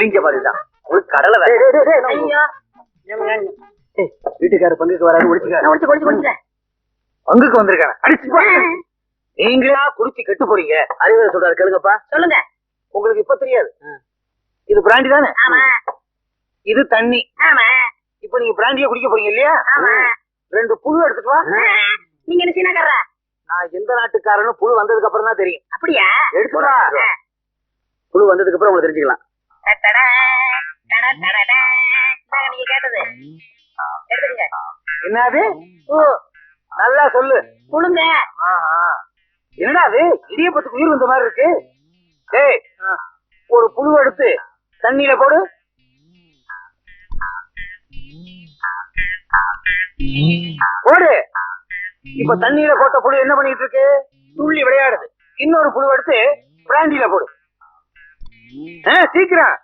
கிழிஞ்ச மாதிரிதான் ஒரு கடலை வீட்டுக்கார பங்குக்கு வராது ஒழிச்சுக்க பங்குக்கு வந்திருக்காங்க அடிச்சு நீங்களா குடிச்சு கெட்டு போறீங்க. அறிவுரை சொல்றாரு கேளுங்கப்பா. சொல்லுங்க. உங்களுக்கு இப்ப தெரியாது. இது பிராண்டி தானே? இது தண்ணி. இப்ப நீங்க பிராண்டிய குடிக்க போறீங்க இல்லையா? 2 புழு எடுத்துட்டு வா. நீங்க என்ன சீனாக்காரரா? நான் எந்த நாட்டுக்காரன்னு புழு வந்ததுக்கு அப்புறம் தான் தெரியும். அப்படியா? எடுத்துட்டு வா. புழு வந்ததுக்கு அப்புறம் உங்களுக்கு தெரிஞ்சுக்கலாம். நீங்க கேட்டது எடுத்துங்க. என்னது? நல்லா சொல்லு. புழுங்க. என்னடா அது இடியப்பத்துக்கு உயிர் வந்த மாதிரி இருக்கு. டேய், ஒரு புழு எடுத்து தண்ணியில போடு. போடு. இப்ப தண்ணியில போட்ட புழு என்ன பண்ணிட்டு இருக்கு? துள்ளி விளையாடுது. இன்னொரு புழு எடுத்து பிராண்டியில போடு. சீக்கிரம்.